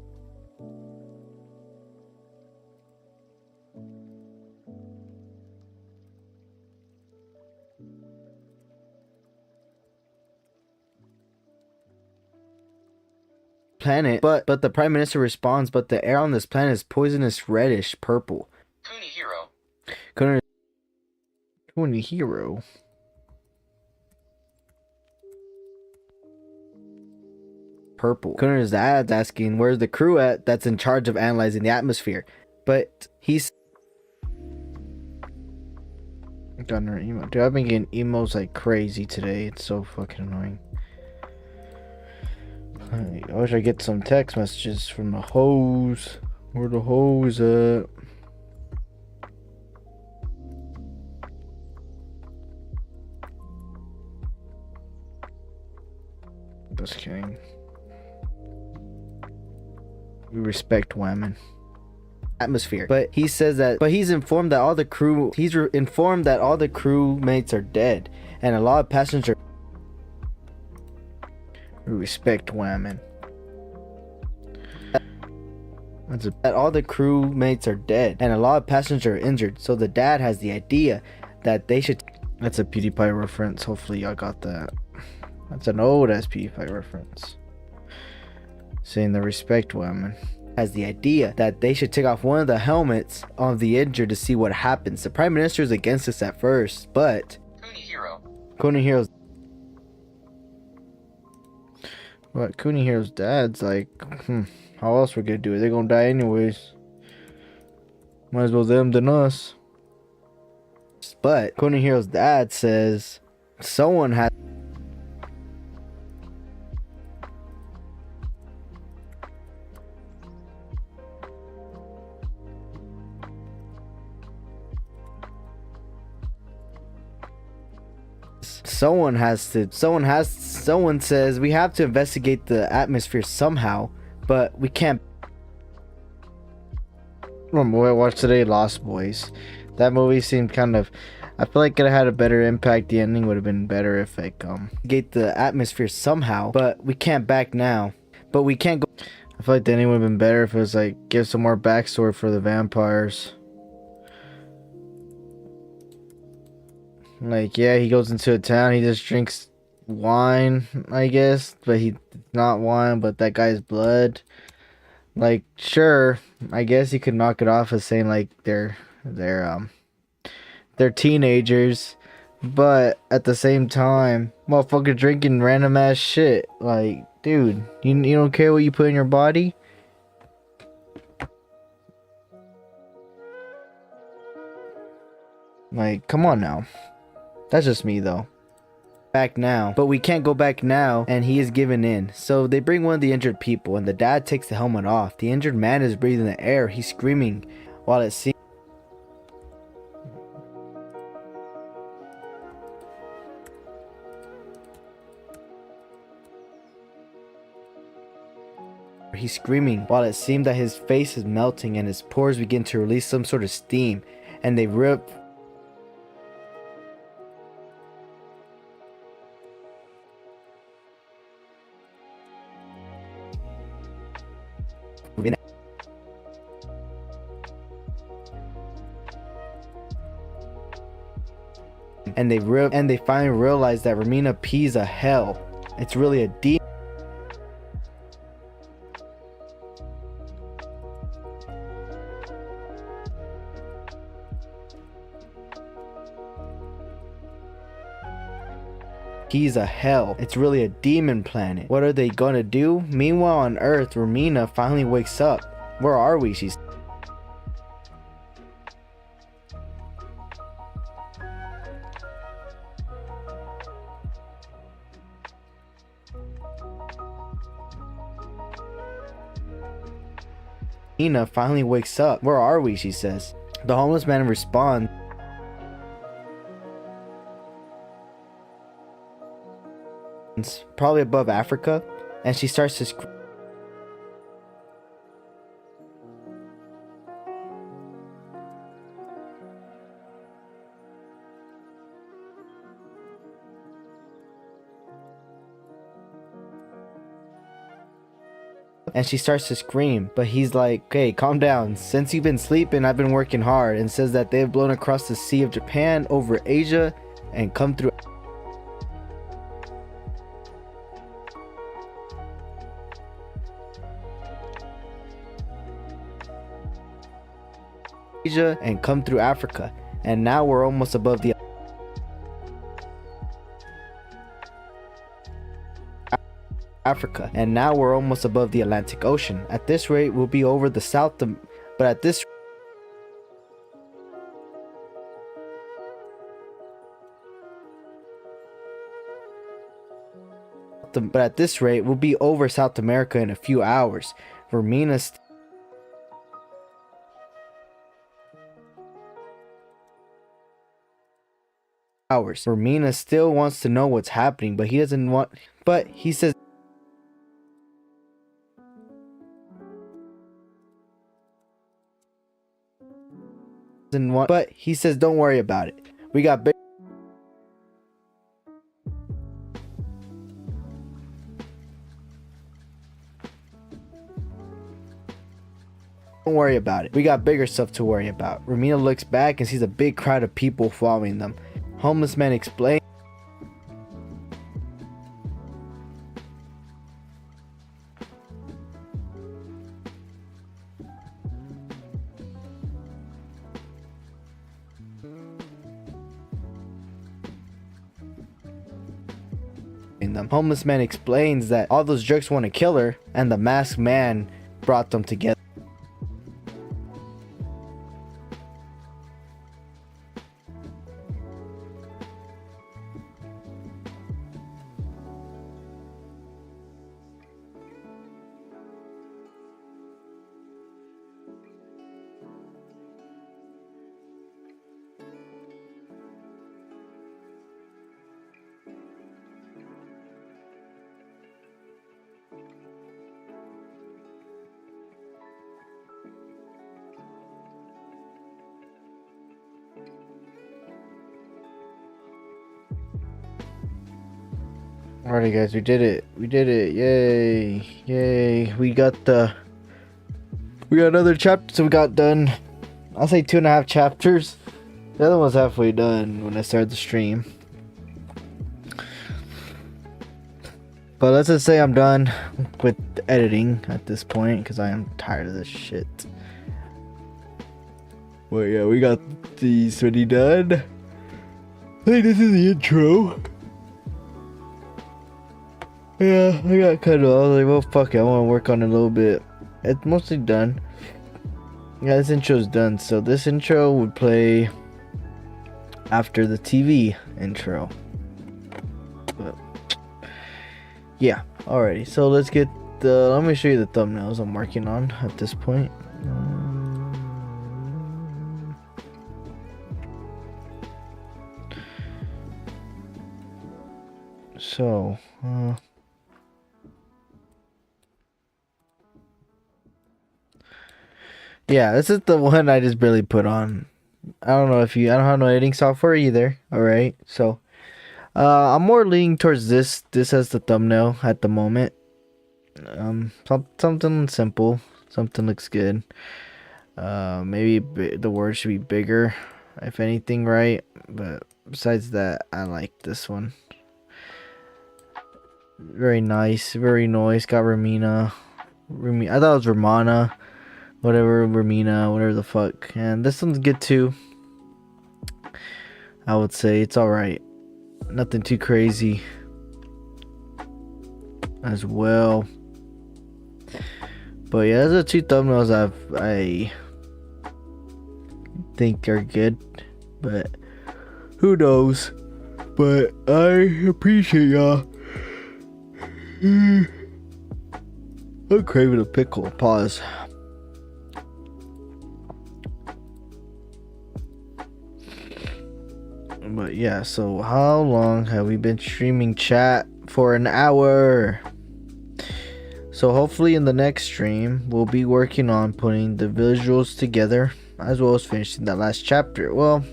planet, but the Prime Minister responds, but the air on this planet is poisonous reddish purple. Kuni Hero. Purple. Kuna's dad's asking where's the crew at that's in charge of analyzing the atmosphere, but he's got her emo. Dude, I've been getting emos like crazy today. It's so fucking annoying. I wish I get some text messages from the hoes. Where the hoes at? Just kidding. We respect women. Atmosphere, but he says that, but he's informed that all the crew, informed that all the crewmates are dead, and a lot of passengers. We respect women. That all the crewmates are dead, and a lot of passengers are injured. So the dad has the idea that they should. That's a PewDiePie reference. Hopefully y'all got that. That's an old ass PewDiePie reference. Saying the respect women. Has the idea that they should take off one of the helmets of the injured to see what happens. The Prime Minister is against this at first, but Kuni Hero's dad's like, how else we're gonna do it? They're gonna die anyways. Might as well them than us. But Kuni Hero's dad says someone has. Someone says we have to investigate the atmosphere somehow, but we can't. What I watched today, Lost Boys. That movie seemed kind of, I feel like it had a better impact. The ending would have been better if like get the atmosphere somehow, but we can't back now. But we can't go. I feel like the ending would have been better if it was like give some more backstory for the vampires. Like, yeah, he goes into a town, he just drinks wine, I guess, but he's not wine, but that guy's blood. Like, sure, I guess you could knock it off as saying like they're teenagers, but at the same time, motherfucker drinking random ass shit. Like, dude, you don't care what you put in your body? Like, come on now. That's just me though. Back now, but we can't go back now, and he is given in. So they bring one of the injured people, and the dad takes the helmet off. The injured man is breathing the air. He's screaming while it seems. He's screaming while it seemed that his face is melting and his pores begin to release some sort of steam, and they rip. and they finally realize that Remina pees a hell. It's really a demon. He's a hell. It's really a demon planet. What are they gonna do? Meanwhile on Earth, Remina finally wakes up. Where are we? She's Remina finally wakes up. Where are we? She says. The homeless man responds, probably above Africa, and she starts to scream. But he's like, okay, calm down. Since you've been sleeping, I've been working hard, and says that they've blown across the Sea of Japan, over Asia, and come through Africa, and now we're almost above the Atlantic Ocean. At this rate, we'll be over the but at this rate, we'll be over South America in a few hours. Remina still wants to know what's happening, but he doesn't want. But he says, don't worry about it. We got big. Don't worry about it. We got bigger stuff to worry about. Remina looks back and sees a big crowd of people following them. Homeless man explains. Homeless man explains that all those jerks want to kill her, and the masked man brought them together. Alrighty guys, we did it. Yay. We got another chapter, so we got done. I'll say 2.5 chapters. The other one's halfway done when I started the stream. But let's just say I'm done with editing at this point, because I am tired of this shit. Well, yeah, we got these already done. Hey, this is the intro. Yeah, I got kind of. I was like, well, fuck it. I want to work on it a little bit. It's mostly done. Yeah, this intro's done. So this intro would play after the TV intro. But yeah, alrighty. So let's get the. Let me show you the thumbnails I'm working on at this point. So. Yeah, this is the one I just barely put on. I don't have no editing software either. Alright, so I'm more leaning towards this as the thumbnail at the moment. Something simple, something looks good. Maybe the word should be bigger, if anything, right? But besides that, I like this one. Very nice, very nice. Got Remina. I thought it was Romana. Whatever, Remina, whatever the fuck. And this one's good too. I would say it's alright. Nothing too crazy as well. But yeah, those are 2 thumbnails I think are good. But who knows? But I appreciate y'all. I'm craving a pickle. Pause. But yeah, so how long have we been streaming, chat? For an hour. So hopefully in the next stream, we'll be working on putting the visuals together, as well as finishing that last chapter. Well,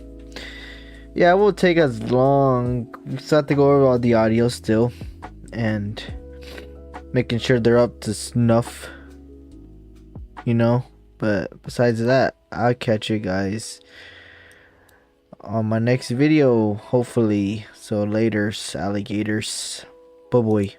yeah, it won't take as long. We still have to go over all the audio still, and making sure they're up to snuff, you know. But besides that, I'll catch you guys on my next video, hopefully. So laters, alligators. Bye boy.